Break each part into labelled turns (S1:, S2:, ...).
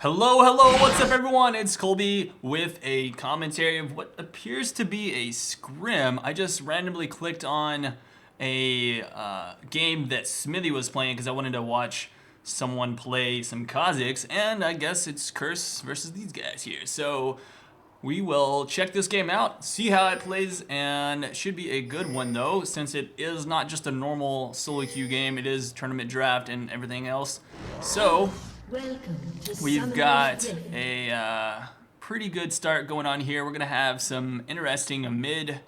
S1: Hello, what's up everyone? It's Colby with a commentary of what appears to be a scrim. I just randomly clicked on a game that Smithy was playing because I wanted to watch someone play some Kazakhs, and I guess it's Curse versus these guys here. So we will check this game out, see how it plays, and it should be a good one though, since it is not just a normal solo queue game, it is tournament draft and everything else. So we've got a pretty good start going on here. We're gonna have some interesting mid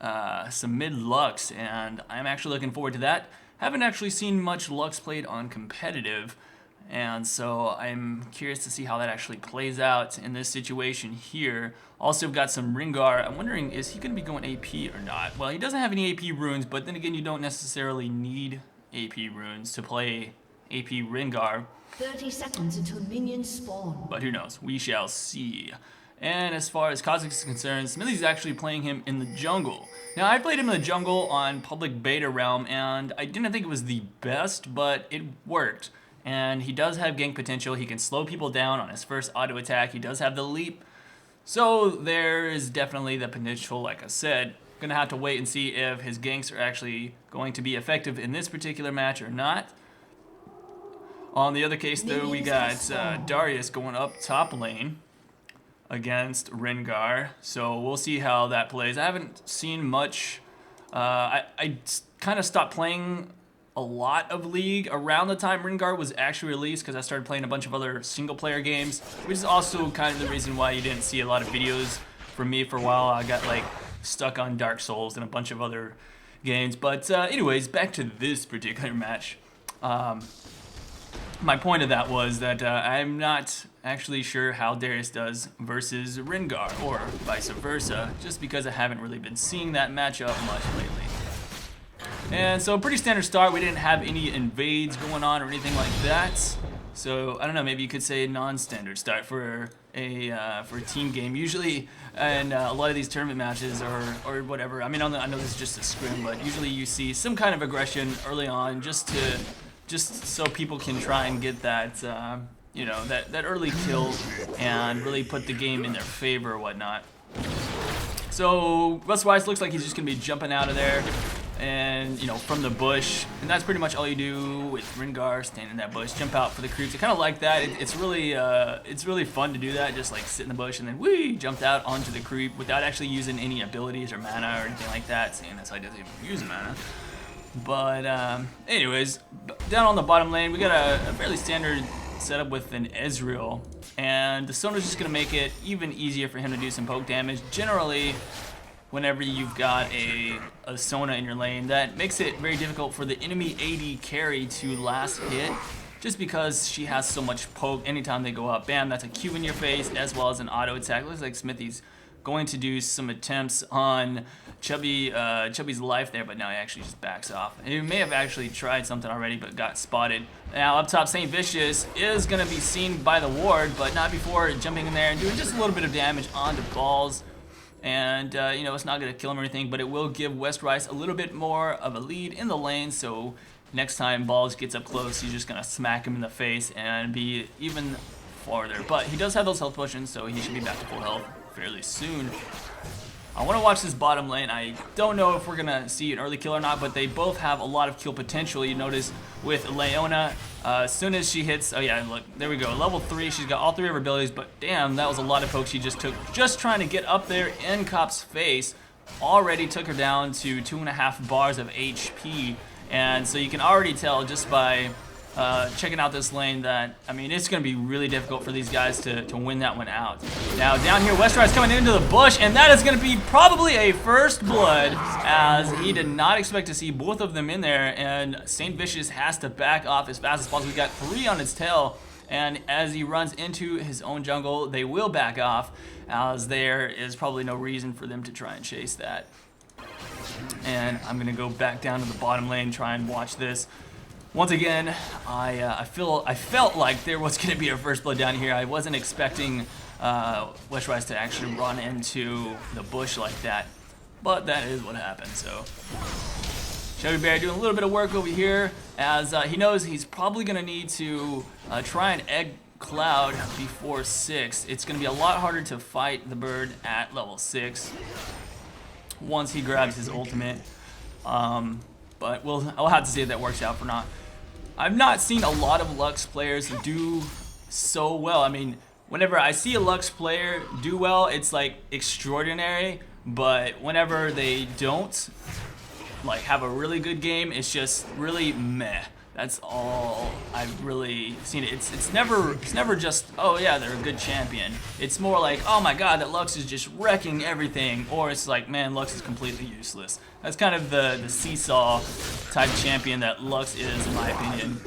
S1: Lux, and I'm actually looking forward to that. Haven't actually seen much Lux played on competitive, and so I'm curious to see how that actually plays out in this situation here. Also got some Ringar. I'm wondering, is he gonna be going AP or not? Well, he doesn't have any AP runes, but then again, you don't necessarily need AP runes to play AP Ringar.
S2: 30 seconds until minions spawn.
S1: But who knows? We shall see. And as far as Kazakhs is concerned, Smithy's actually playing him in the jungle. Now, I played him in the jungle on public beta realm, and I didn't think it was the best, but it worked. And he does have gank potential. He can slow people down on his first auto attack. He does have the leap. So there is definitely the potential, like I said. Gonna have to wait and see if his ganks are actually going to be effective in this particular match or not. On the other case, though, we got Darius going up top lane against Ringar, so we'll see how that plays. I haven't seen much. I kind of stopped playing a lot of League around the time Ringar was actually released because I started playing a bunch of other single-player games, which is also kind of the reason why you didn't see a lot of videos from me for a while. I got like stuck on Dark Souls and a bunch of other games. But anyways, back to this particular match. My point of that was that I'm not actually sure how Darius does versus Ringar, or vice versa, just because I haven't really been seeing that matchup much lately. And so pretty standard start. We didn't have any invades going on or anything like that. So I don't know, maybe you could say a non-standard start for a team game. Usually, and a lot of these tournament matches or whatever. I mean, I know this is just a scrim, but usually you see some kind of aggression early on, just so people can try and get that, you know, that early kill and really put the game in their favor or whatnot. So Westwise looks like he's just gonna be jumping out of there, and you know, from the bush, and that's pretty much all you do with Ringar. Stand in that bush, jump out for the creeps. I kind of like that. It's really fun to do that. Just like sit in the bush and then whee, jumped out onto the creep without actually using any abilities or mana or anything like that. Seeing as I doesn't even use mana. But anyways, down on the bottom lane, we got a fairly standard setup with an Ezreal, and the Sona's just gonna make it even easier for him to do some poke damage. Generally, whenever you've got a Sona in your lane, that makes it very difficult for the enemy AD carry to last hit, just because she has so much poke. Anytime they go up, bam, that's a Q in your face, as well as an auto attack. Looks like Smithy's going to do some attempts on Chubby's life there, but now he actually just backs off. And he may have actually tried something already, but got spotted. Now up top, St. Vicious is going to be seen by the ward, but not before jumping in there and doing just a little bit of damage onto Balls. And you know, it's not going to kill him or anything, but it will give West Rice a little bit more of a lead in the lane. So next time Balls gets up close, he's just going to smack him in the face and be even farther. But he does have those health potions, so he should be back to full health fairly soon. I want to watch this bottom lane. I don't know if we're going to see an early kill or not, but they both have a lot of kill potential. You notice with Leona, as soon as she hits, oh yeah, look, there we go, level 3, she's got all 3 of her abilities, but damn, that was a lot of poke she just took. Just trying to get up there in Cop's face, already took her down to 2.5 bars of HP, and so you can already tell just by checking out this lane that, I mean, it's going to be really difficult for these guys to win that one out. Now down here, Westride's coming into the bush, and that is going to be probably a first blood, as he did not expect to see both of them in there, and St. Vicious has to back off as fast as possible. We got 3 on his tail, and as he runs into his own jungle, they will back off, as there is probably no reason for them to try and chase that. And I'm going to go back down to the bottom lane, try and watch this. Once again, I felt like there was going to be a first blood down here. I wasn't expecting Westrise to actually run into the bush like that, but that is what happened. So Chubby Bear doing a little bit of work over here, as he knows he's probably going to need to try and egg Cloud before 6. It's going to be a lot harder to fight the bird at level 6 once he grabs his ultimate. But I'll have to see if that works out or not. I've not seen a lot of Lux players do so well. I mean, whenever I see a Lux player do well, it's like extraordinary. But whenever they don't like have a really good game, it's just really meh. That's all I've really seen it. It's never just, oh yeah, they're a good champion. It's more like, oh my god, that Lux is just wrecking everything. Or it's like, man, Lux is completely useless. That's kind of the seesaw type champion that Lux is, in my opinion.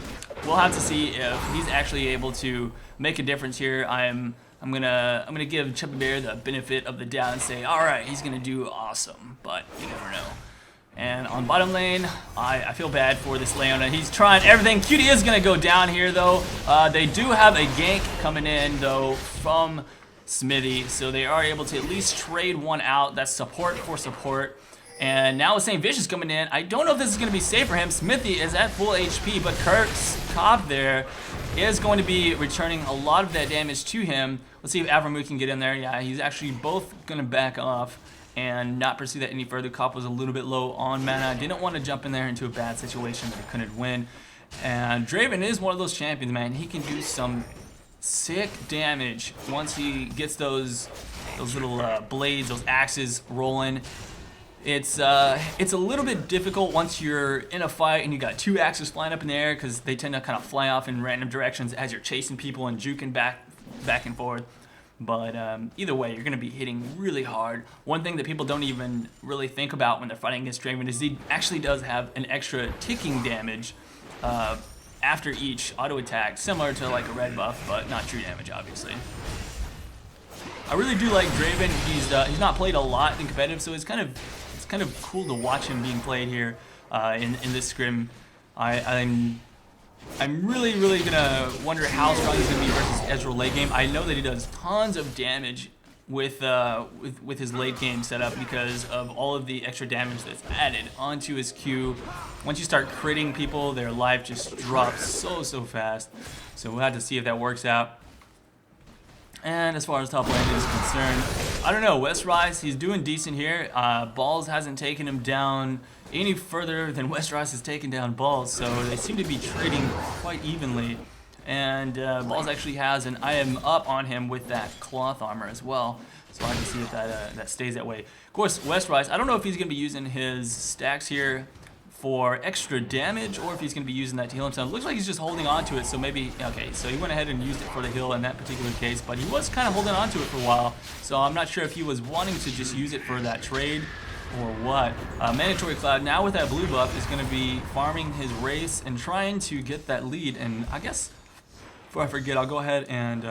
S1: We'll have to see if he's actually able to make a difference here. I'm gonna give Chubby Bear the benefit of the doubt and say, all right, he's gonna do awesome, but you never know. And on bottom lane, I feel bad for this Leona. He's trying everything. Cutie is going to go down here, though. They do have a gank coming in, though, from Smithy. So they are able to at least trade one out. That's support for support. And now with St. Vicious coming in, I don't know if this is going to be safe for him. Smithy is at full HP, but Kurt's Cop there is going to be returning a lot of that damage to him. Let's see if Avramu can get in there. Yeah, he's actually both going to back off and not pursue that any further. Cop was a little bit low on mana. Didn't want to jump in there into a bad situation that he couldn't win. And Draven is one of those champions, man. He can do some sick damage once he gets those little blades, those axes rolling. It's a little bit difficult once you're in a fight and you got 2 axes flying up in the air, because they tend to kind of fly off in random directions as you're chasing people and juking back and forth. But either way, you're going to be hitting really hard. One thing that people don't even really think about when they're fighting against Draven is he actually does have an extra ticking damage after each auto attack, similar to like a red buff, but not true damage, obviously. I really do like Draven. He's not played a lot in competitive, so it's kind of cool to watch him being played here in this scrim. I'm really gonna wonder how strong he's gonna be versus Ezreal late game. I know that he does tons of damage with his late game setup because of all of the extra damage that's added onto his Q. Once you start critting people, their life just drops so fast. So we'll have to see if that works out. And as far as top lane is concerned, I don't know, Westrise, he's doing decent here. Balls hasn't taken him down any further than Westrise has taken down Balls, so they seem to be trading quite evenly. And Balls actually has an I am up on him with that cloth armor as well, so I have to see if that stays that way. Of course, Westrise, I don't know if he's going to be using his stacks here for extra damage, or if he's going to be using that to heal himself. It looks like he's just holding on to it, so maybe, okay, so he went ahead and used it for the heal in that particular case, but he was kind of holding on to it for a while, so I'm not sure if he was wanting to just use it for that trade or what. Mandatory Cloud, now with that blue buff, is going to be farming his race and trying to get that lead, and I guess, before I forget, I'll go ahead and,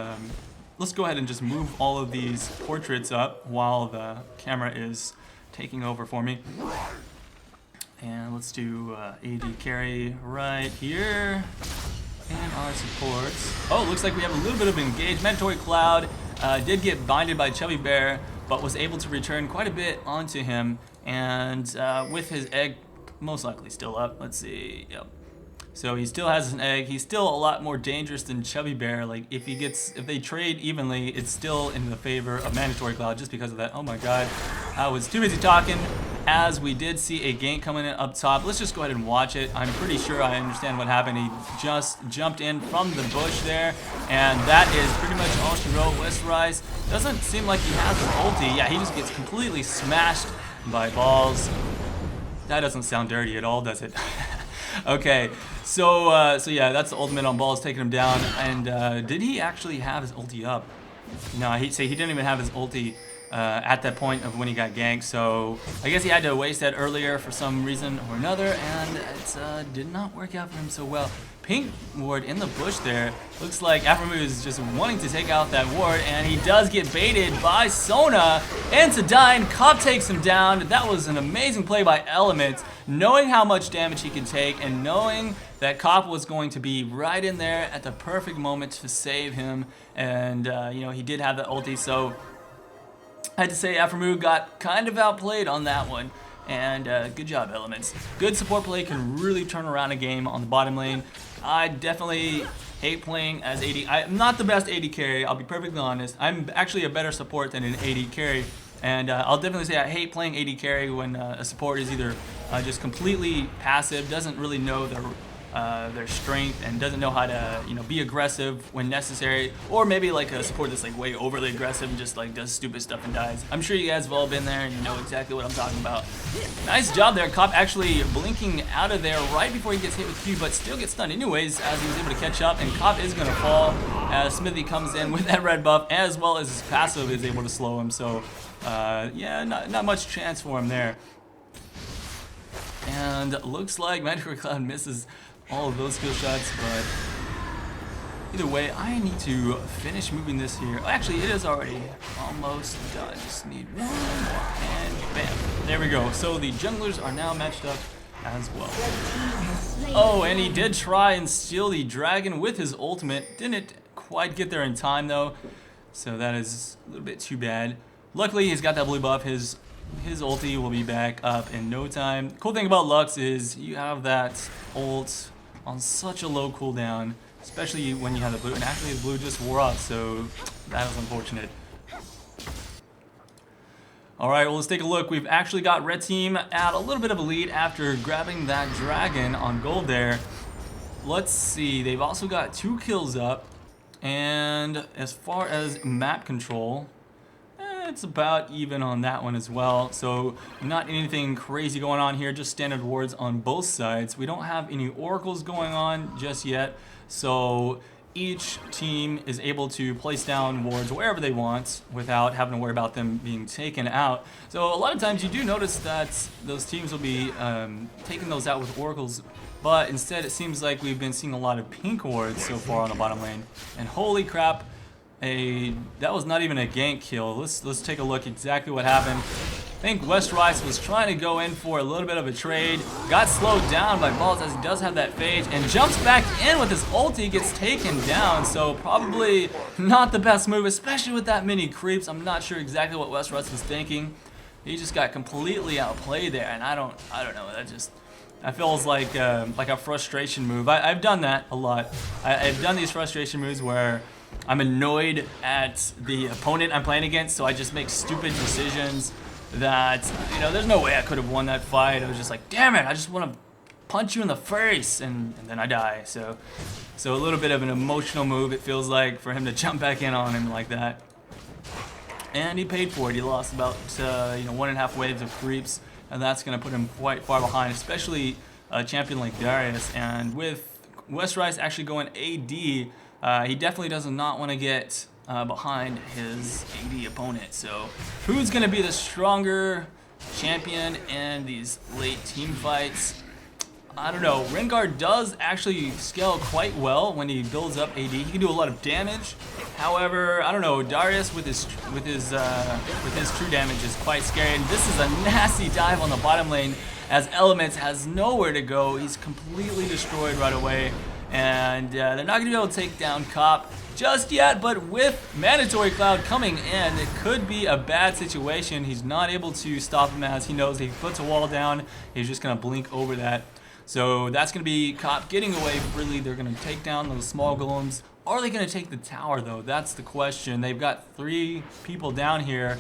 S1: let's go ahead and just move all of these portraits up while the camera is taking over for me. And let's do AD carry right here. And our supports. Oh, looks like we have a little bit of engaged. Mandatory Cloud did get binded by Chubby Bear, but was able to return quite a bit onto him. And with his egg most likely still up. Let's see. Yep. So he still has an egg. He's still a lot more dangerous than Chubby Bear. Like if they trade evenly, it's still in the favor of Mandatory Cloud just because of that. Oh my god. I was too busy talking as we did see a gank coming in up top. Let's just go ahead and watch it. I'm pretty sure I understand what happened. He just jumped in from the bush there, and that is pretty much all she wrote. Westrise doesn't seem like he has an ulti. Yeah, he just gets completely smashed by Balls. That doesn't sound dirty at all, does it? Okay, so yeah, that's the ultimate on Balls, taking him down. And did he actually have his ulti up? No, he didn't even have his ulti at that point of when he got ganked, so I guess he had to waste that earlier for some reason or another, and it did not work out for him so well. Pink ward in the bush there. Looks like Avramu is just wanting to take out that ward, and he does get baited by Sona into dying. Cop takes him down. That was an amazing play by Element, knowing how much damage he could take and knowing that Cop was going to be right in there at the perfect moment to save him. And you know, he did have the ulti, so I had to say Avramu got kind of outplayed on that one. And good job, Elements. Good support play can really turn around a game on the bottom lane. I definitely hate playing as AD. I'm not the best AD carry, I'll be perfectly honest. I'm actually a better support than an AD carry. And I'll definitely say I hate playing AD carry when a support is either just completely passive, doesn't really know their strength, and doesn't know how to be aggressive when necessary, or maybe like a support that's like way overly aggressive and just like does stupid stuff and dies. I'm sure you guys have all been there and you know exactly what I'm talking about. Nice job there, Cop actually blinking out of there right before he gets hit with Q, but still gets stunned anyways as he was able to catch up, and Cop is gonna fall as Smithy comes in with that red buff, as well as his passive is able to slow him. So yeah, not much chance for him there. And looks like Mandatory Cloud misses all of those skill shots, but either way, I need to finish moving this here. Actually, it is already almost done. Just need one more, and bam. There we go. So the junglers are now matched up as well. Oh, and he did try and steal the dragon with his ultimate. Didn't quite get there in time, though. So that is a little bit too bad. Luckily, he's got that blue buff. His ulti will be back up in no time. Cool thing about Lux is you have that ult on such a low cooldown, especially when you have the blue. And actually, the blue just wore off, so that was unfortunate. All right, well, let's take a look. We've actually got red team at a little bit of a lead after grabbing that dragon on gold there. Let's see. They've also got 2 kills up, and as far as map control, it's about even on that one as well. So not anything crazy going on here, just standard wards on both sides. We don't have any oracles going on just yet, so each team is able to place down wards wherever they want without having to worry about them being taken out. So a lot of times you do notice that those teams will be taking those out with oracles, but instead it seems like we've been seeing a lot of pink wards so far on the bottom lane. And holy crap, that was not even a gank kill. Let's take a look exactly what happened. I think West Rice was trying to go in for a little bit of a trade, got slowed down by Balls as he does have that phage, and jumps back in with his ulti, gets taken down. So probably not the best move, especially with that many creeps. I'm not sure exactly what West Rice was thinking. He just got completely outplayed there, and I don't know. That feels like a frustration move. I've done that a lot. I've done these frustration moves where I'm annoyed at the opponent I'm playing against, so I just make stupid decisions that, there's no way I could have won that fight. I was just like, damn it, I just want to punch you in the face, and then I die. So a little bit of an emotional move, it feels like, for him to jump back in on him like that. And he paid for it. He lost about 1.5 waves of creeps, and that's going to put him quite far behind, especially a champion like Darius. And with West Rice actually going AD, he definitely does not want to get behind his AD opponent. So who's going to be the stronger champion in these late team fights? I don't know. Rengar does actually scale quite well when he builds up AD. He can do a lot of damage. However, I don't know. Darius with his true damage is quite scary. And this is a nasty dive on the bottom lane as Elements has nowhere to go. He's completely destroyed right away. And they're not going to be able to take down Cop just yet, but with Mandatory Cloud coming in, it could be a bad situation. He's not able to stop him, as he knows if he puts a wall down, he's just going to blink over that. So that's going to be Cop getting away freely. They're going to take down those small golems. Are they going to take the tower, though? That's the question. They've got 3 people down here.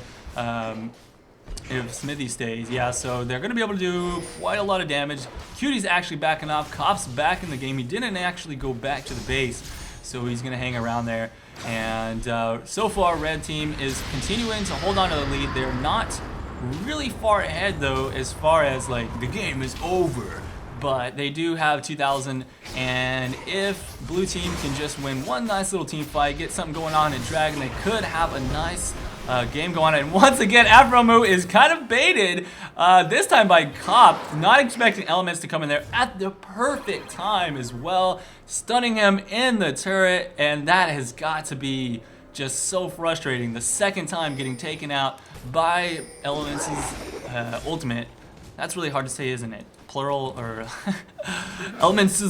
S1: If Smithy stays, yeah, so they're going to be able to do quite a lot of damage. Cutie's actually backing off. Cop's back in the game. He didn't actually go back to the base, so he's going to hang around there. And so far, Red Team is continuing to hold on to the lead. They're not really far ahead, though, as far as, like, the game is over. But they do have 2,000, and if Blue Team can just win one nice little team fight, get something going on in Dragon, they could have a nice game going on. And once again, Afromu is kind of baited, this time by Cop, not expecting Elements to come in there at the perfect time as well, stunning him in the turret, and that has got to be just so frustrating. The second time getting taken out by Elements' ultimate. That's really hard to say, isn't it? Plural, or Elements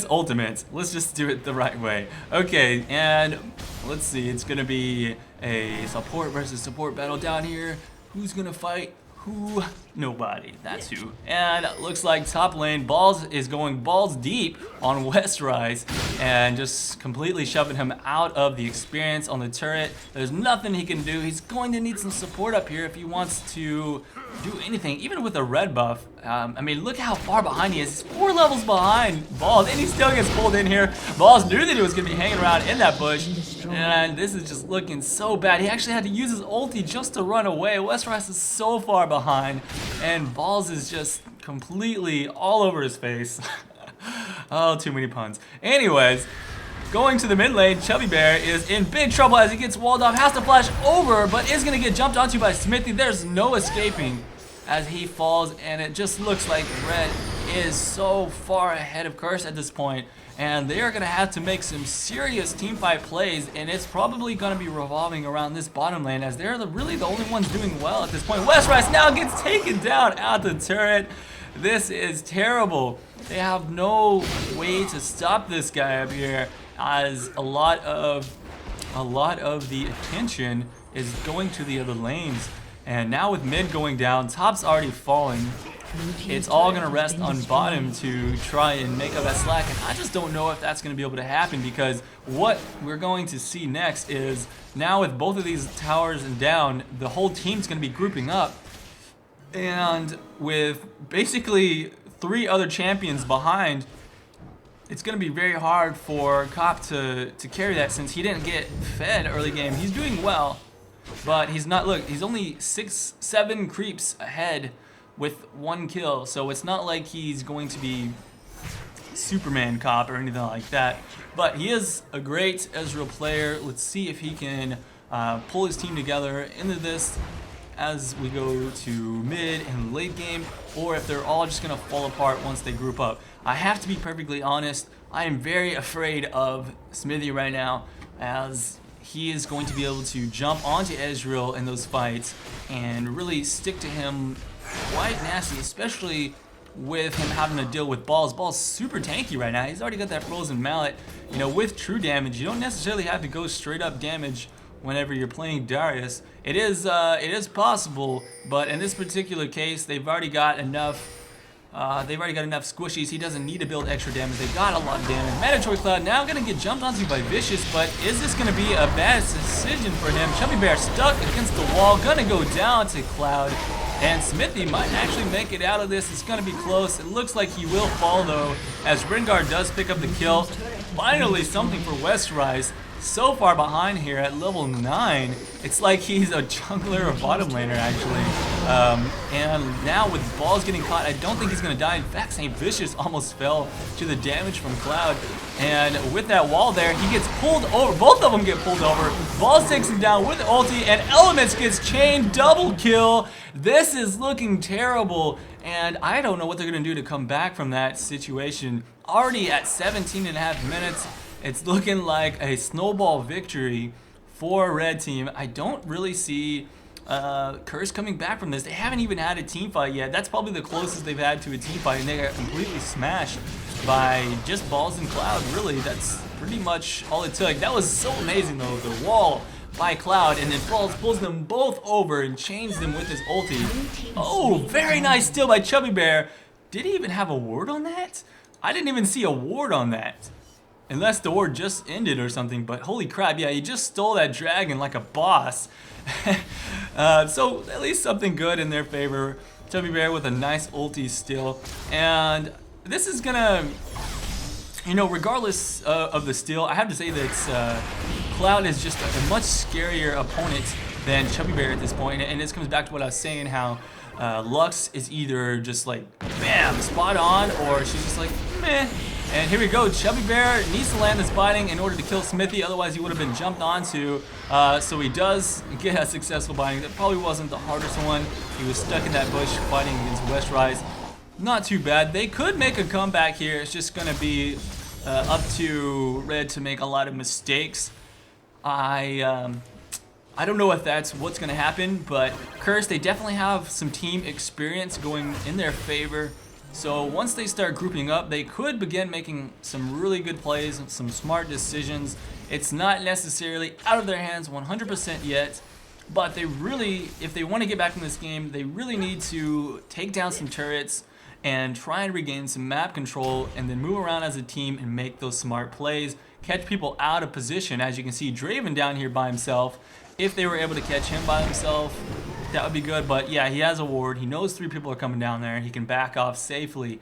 S1: ultimate. Let's just do it the right way. Okay, and let's see, it's gonna be a support versus support battle down here. Who's gonna fight Who? Nobody. That's who. And looks like top lane, Balls is going balls deep on Westrise and just completely shoving him out of the experience on the turret. There's nothing he can do. He's going to need some support up here if he wants to do anything, even with a red buff. I mean, look how far behind he is. He's 4 levels behind Balls, and he still gets pulled in here. Balls knew that he was going to be hanging around in that bush, and this is just looking so bad. He actually had to use his ulti just to run away. Westrise is so far behind, and Balls is just completely all over his face. Oh, too many puns. Anyways, going to the mid lane, Chubby Bear is in big trouble as he gets walled off, has to flash over, but is going to get jumped onto by Smithy. There's no escaping as he falls, and it just looks like Red is so far ahead of Curse at this point, and they are going to have to make some serious teamfight plays, and it's probably going to be revolving around this bottom lane as they're really the only ones doing well at this point. Westrise now gets taken down at the turret. This is terrible. They have no way to stop this guy up here, as a lot of the attention is going to the other lanes. And now with mid going down, top's already falling. It's all gonna rest on bottom to try and make up that slack, and I just don't know if that's gonna be able to happen, because what we're going to see next is now with both of these towers down, the whole team's gonna be grouping up, and with basically 3 other champions behind, it's going to be very hard for Cop to carry that, since he didn't get fed early game. He's doing well, but he's not, look, he's only 6-7 creeps ahead with 1 kill, so it's not like he's going to be Superman Cop or anything like that, but he is a great Ezreal player. Let's see if he can pull his team together into this as we go to mid and late game, or if they're all just gonna fall apart once they group up. I have to be perfectly honest, I am very afraid of Smithy right now, as he is going to be able to jump onto Ezreal in those fights and really stick to him quite nasty, especially with him having to deal with Balls. Balls super tanky right now. He's already got that frozen mallet. You know, with true damage, you don't necessarily have to go straight up damage whenever you're playing Darius. It is possible, but in this particular case, they've already got enough. Squishies. He doesn't need to build extra damage. They got a lot of damage. Mandatory Cloud now gonna get jumped onto by Vicious, but is this gonna be a bad decision for him? Chubby Bear stuck against the wall, gonna go down to Cloud, and Smithy might actually make it out of this. It's gonna be close. It looks like he will fall though, as Rengar does pick up the kill. Finally, something for Westrise. So far behind here at level 9, it's like he's a jungler or bottom laner actually. And now with Balls getting caught, I don't think he's gonna die. In fact, St. Vicious almost fell to the damage from Cloud. And with that wall there, he gets pulled over. Both of them get pulled over. Balls takes him down with the ulti, and Elements gets chained, double kill. This is looking terrible, and I don't know what they're gonna do to come back from that situation. Already at 17.5 minutes, it's looking like a snowball victory for Red Team. I don't really see Curse coming back from this. They haven't even had a team fight yet. That's probably the closest they've had to a team fight, and they got completely smashed by just Balls and Cloud. Really, that's pretty much all it took. That was so amazing though, the wall by Cloud, and then Balls pulls them both over and chains them with his ulti. Oh, very nice steal by Chubby Bear. Did he even have a ward on that? I didn't even see a ward on that. Unless the ward just ended or something, but holy crap, yeah, he just stole that dragon like a boss. So at least something good in their favor. Chubby Bear with a nice ulti still. And this is gonna, you know, regardless of the steal, I have to say that Cloud is just a much scarier opponent than Chubby Bear at this point. And this comes back to what I was saying, how Lux is either just like, bam, spot on, or she's just like, meh. And here we go, Chubby Bear needs to land this biting in order to kill Smithy, otherwise he would have been jumped onto. So he does get a successful biting. That probably wasn't the hardest one. He was stuck in that bush fighting against Westrise. Not too bad. They could make a comeback here. It's just going to be up to Red to make a lot of mistakes. I don't know if that's what's going to happen, but Curse, they definitely have some team experience going in their favor. So once they start grouping up, they could begin making some really good plays, some smart decisions. It's not necessarily out of their hands 100% yet. But they really, if they want to get back in this game, they really need to take down some turrets and try and regain some map control and then move around as a team and make those smart plays, catch people out of position. As you can see, Draven down here by himself. If they were able to catch him by himself, that would be good. But yeah, he has a ward. He knows 3 people are coming down there. He can back off safely.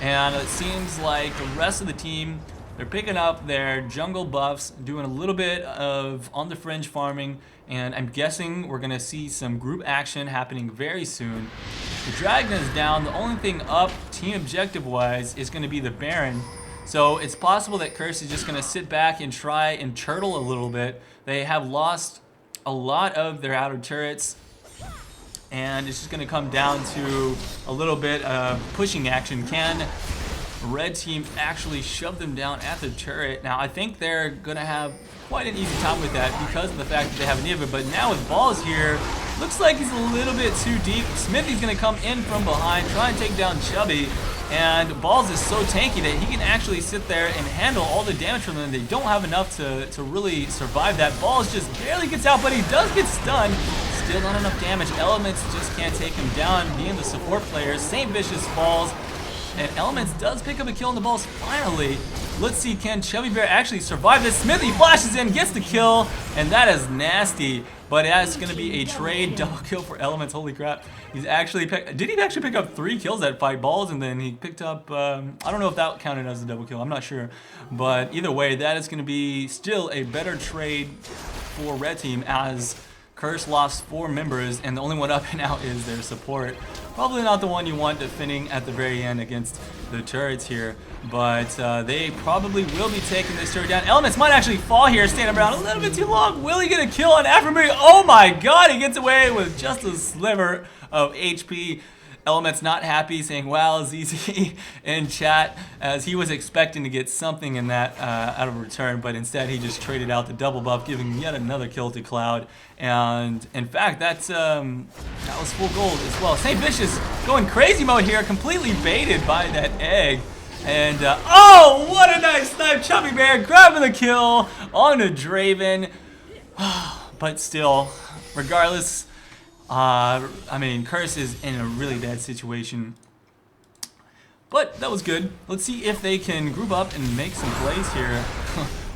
S1: And it seems like the rest of the team, they're picking up their jungle buffs, doing a little bit of on the fringe farming, and I'm guessing we're going to see some group action happening very soon. The Dragon is down. The only thing up team objective wise is going to be the Baron. So it's possible that Curse is just going to sit back and try and turtle a little bit. They have lost a lot of their outer turrets, and it's just going to come down to a little bit of pushing action. Can Red team actually shove them down at the turret? Now I think they're going to have quite an easy time with that because of the fact that they have an inhibitor. But now with Balls here, looks like he's a little bit too deep. Smithy's going to come in from behind, try and take down Chubby. And Balls is so tanky that he can actually sit there and handle all the damage from them. They don't have enough to really survive that. Balls just barely gets out, but he does get stunned. Still not enough damage. Elements just can't take him down, being the support players. St. Vicious falls, and Elements does pick up a kill on the Balls finally. Let's see, can Chubby Bear actually survive this? Smithy flashes in, gets the kill, and that is nasty. But that's going to be a trade double kill for Elements. Holy crap. He's actually did he actually pick up 3 kills that fight Balls, and then he picked up, I don't know if that counted as a double kill. I'm not sure. But either way, that is going to be still a better trade for Red Team, as Curse lost 4 members, and the only one up and out is their support. Probably not the one you want defending at the very end against the turrets here, but they probably will be taking this turret down. Elements might actually fall here, standing around a little bit too long. Will he get a kill on Afroberry? Oh my god, he gets away with just a sliver of HP. Elements not happy, saying wow, ZZ in chat, as he was expecting to get something in that out of return, but instead he just traded out the double buff, giving yet another kill to Cloud. And in fact, that was full gold as well. St. Vicious going crazy mode here, completely baited by that egg. And oh, what a nice snipe! Chubby Bear grabbing the kill on a Draven. But still, regardless, I mean, Curse is in a really bad situation. But that was good. Let's see if they can group up and make some plays here.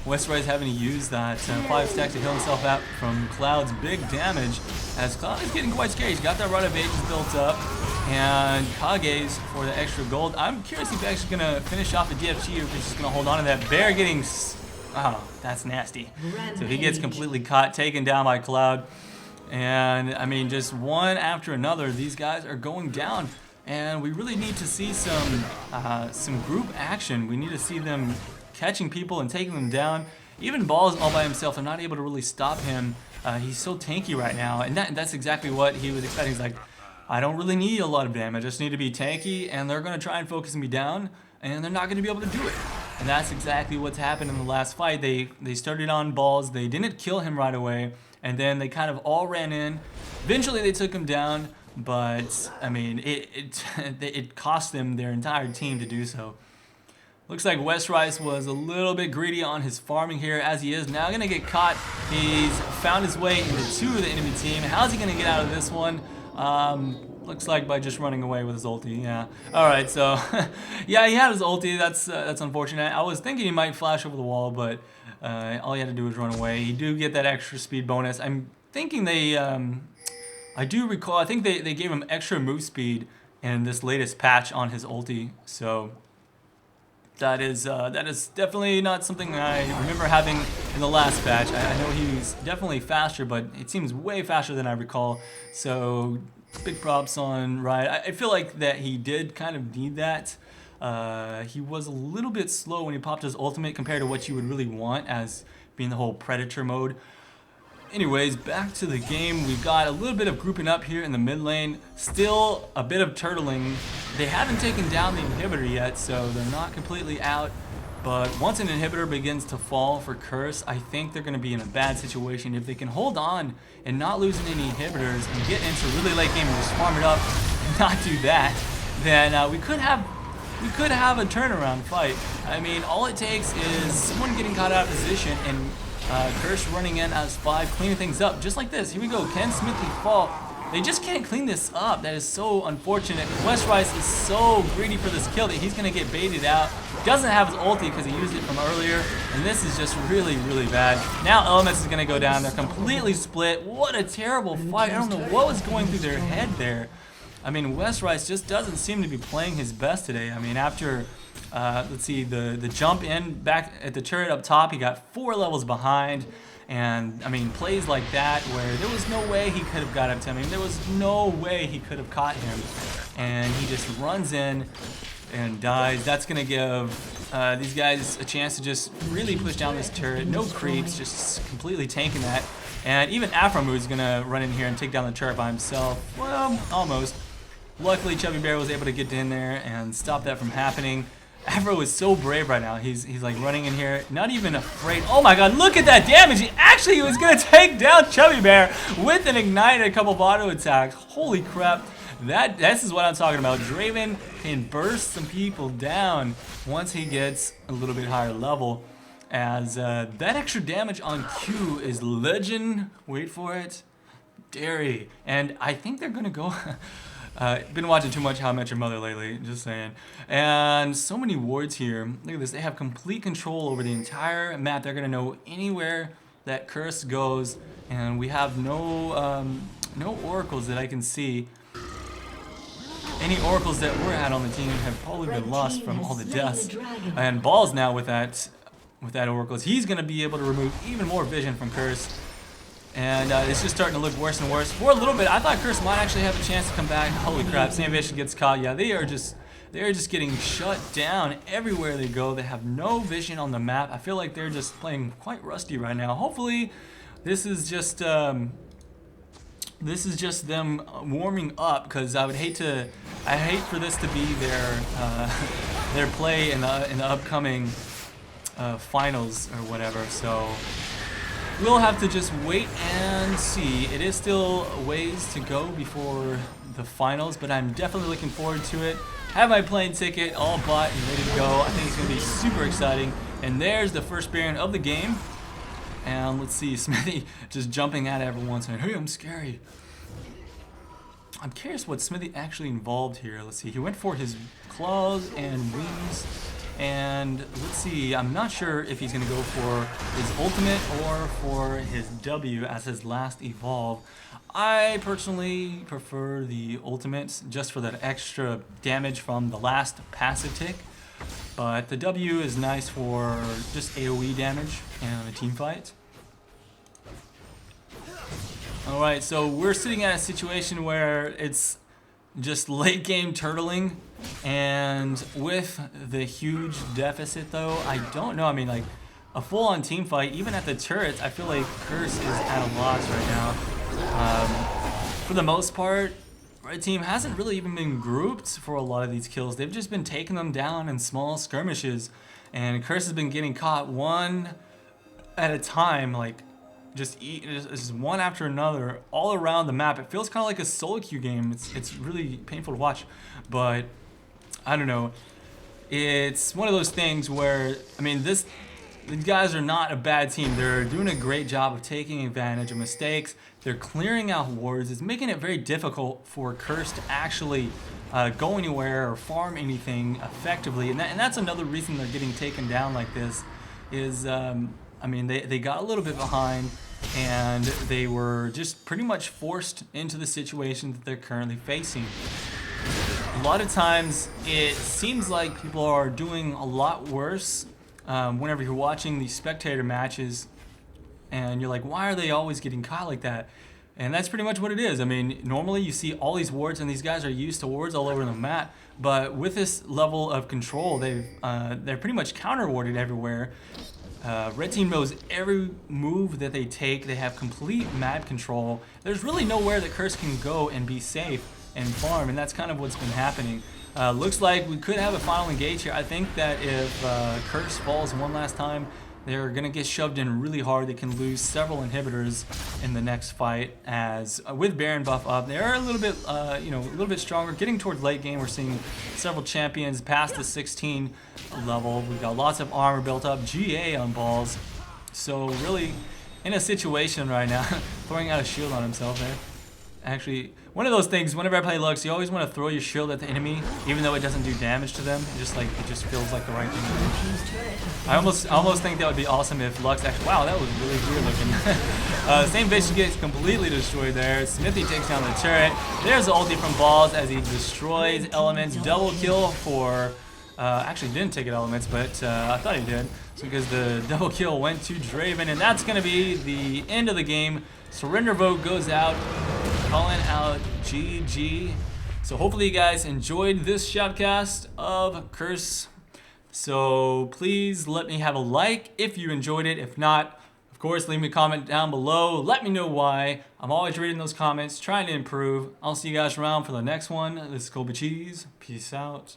S1: Westroy's having to use that 5 stack to heal himself out from Cloud's big damage, as Cloud is getting quite scary. He's got that Rod of Ages built up, and Kage's for the extra gold. I'm curious if he's actually going to finish off the DFG or if he's just going to hold on to that. Bear getting... Oh, that's nasty. So he gets completely caught, taken down by Cloud. And, I mean, just one after another, these guys are going down. And we really need to see some group action. We need to see them catching people and taking them down. Even Balls all by himself, they're not able to really stop him. He's so tanky right now. And that's exactly what he was expecting. He's like, I don't really need a lot of damage. I just need to be tanky, and they're going to try and focus me down, and they're not going to be able to do it. And that's exactly what's happened in the last fight. They started on Balls. They didn't kill him right away. And then they kind of all ran in. Eventually they took him down, but I mean, it cost them their entire team to do so. Looks like Westrice was a little bit greedy on his farming here, as he is now going to get caught. He's found his way into 2 of the enemy team. How's he going to get out of this one? Looks like by just running away with his ulti, yeah. Alright, so, yeah, he had his ulti. That's unfortunate. I was thinking he might flash over the wall, but all he had to do was run away. You do get that extra speed bonus. I'm thinking they, I do recall, I think they gave him extra move speed in this latest patch on his ulti, so that is definitely not something I remember having in the last patch. I know he's definitely faster, but it seems way faster than I recall, so big props on Riot. I feel like that he did kind of need that. He was a little bit slow when he popped his ultimate compared to what you would really want as being the whole Predator mode. Anyways, back to the game. We've got a little bit of grouping up here in the mid lane. Still a bit of turtling. They haven't taken down the inhibitor yet, so they're not completely out. But once an inhibitor begins to fall for Curse, I think they're going to be in a bad situation. If they can hold on and not losing any inhibitors and get into really late game and just farm it up and not do that, then we could have a turnaround fight. I mean, all it takes is someone getting caught out of position and Curse running in as 5, cleaning things up just like this. Here we go. Can Smithy fall? They just can't clean this up. That is so unfortunate. West Rice is so greedy for this kill that he's going to get baited out. Doesn't have his ulti because he used it from earlier. And this is just really, really bad. Now Elements is going to go down. They're completely split. What a terrible fight. I don't know what was going through their head there. I mean, West Rice just doesn't seem to be playing his best today. I mean, after, let's see, the jump in back at the turret up top, he got 4 levels behind. And, I mean, plays like that where there was no way he could have got up to him. I mean, there was no way he could have caught him. And he just runs in and dies. That's going to give these guys a chance to just really push down this turret. No creeps, just completely tanking that. And even Afromu is going to run in here and take down the turret by himself. Well, almost. Luckily, Chubby Bear was able to get in there and stop that from happening. Afro is so brave right now. He's like running in here, not even afraid. Oh my god, look at that damage. He actually was going to take down Chubby Bear with an ignite and a couple of auto attacks. Holy crap. This is what I'm talking about. Draven can burst some people down once he gets a little bit higher level. As that extra damage on Q is legend. Wait for it. Dairy. And I think they're going to go... been watching too much How I Met Your Mother lately, just saying. And so many wards here. Look at this. They have complete control over the entire map. They're going to know anywhere that Curse goes. And we have no oracles that I can see. Any oracles that we're at on the team have probably been lost from all the deaths. And Ball's now with that oracles. He's going to be able to remove even more vision from Curse. And it's just starting to look worse and worse. For a little bit, I thought Curse might actually have a chance to come back. Holy crap, Sandvision gets caught. Yeah, they're just getting shut down everywhere they go. They have no vision on the map. I feel like they're just playing quite rusty right now. Hopefully, this is just them warming up, because I hate for this to be their play in the upcoming finals or whatever. So we'll have to just wait and see. It is still a ways to go before the finals, but I'm definitely looking forward to it. Have my plane ticket all bought and ready to go. I think it's going to be super exciting. And there's the first Baron of the game. And let's see, Smithy just jumping at everyone saying, hey, I'm scary. I'm curious what Smithy actually involved here. Let's see, he went for his claws and wings. And let's see, I'm not sure if he's going to go for his ultimate or for his W as his last evolve. I personally prefer the ultimates just for that extra damage from the last passive tick. But the W is nice for just AoE damage in a team fight. Alright, so we're sitting at a situation where it's just late game turtling, and with the huge deficit though, I don't know. I mean, like a full-on team fight, even at the turrets, I feel like Curse is at a loss right now. For the most part, Red Team hasn't really even been grouped for a lot of these kills. They've just been taking them down in small skirmishes, and Curse has been getting caught one at a time, like just one after another all around the map. It feels kind of like a solo queue game. It's really painful to watch, but I don't know. It's one of those things where, I mean, these guys are not a bad team. They're doing a great job of taking advantage of mistakes. They're clearing out wards. It's making it very difficult for Curse to actually go anywhere or farm anything effectively. And that's another reason they're getting taken down like this is, I mean, they got a little bit behind, and they were just pretty much forced into the situation that they're currently facing. A lot of times, it seems like people are doing a lot worse whenever you're watching these spectator matches, and you're like, why are they always getting caught like that? And that's pretty much what it is. I mean, normally you see all these wards, and these guys are used to wards all over the map, but with this level of control, they're pretty much counter-warded everywhere. Red Team knows every move that they take. They have complete map control. There's really nowhere that Curse can go and be safe and farm, and that's kind of what's been happening. Looks like we could have a final engage here. I think that if Curse falls one last time, they're going to get shoved in really hard. They can lose several inhibitors in the next fight, as with Baron buff up, they're a little bit, a little bit stronger. Getting towards late game, we're seeing several champions past the 16 level. We've got lots of armor built up, GA on balls, So really, in a situation right now, throwing out a shield on himself there. Actually, one of those things, whenever I play Lux, you always want to throw your shield at the enemy, even though it doesn't do damage to them. It just feels like the right thing to do. I almost think that would be awesome if Lux actually, wow, that was really weird looking. Same Vicious gets completely destroyed there. Smithy takes down the turret. There's the ulti from Balls as he destroys elements. Double kill for, actually didn't take it elements, but I thought he did. So because the double kill went to Draven, and that's going to be the end of the game. Surrender vote goes out, calling out GG. So hopefully you guys enjoyed this shoutcast of Curse. So please let me have a like if you enjoyed it. If not, of course, leave me a comment down below. Let me know why. I'm always reading those comments, trying to improve. I'll see you guys around for the next one. This is Colby Cheese. Peace out.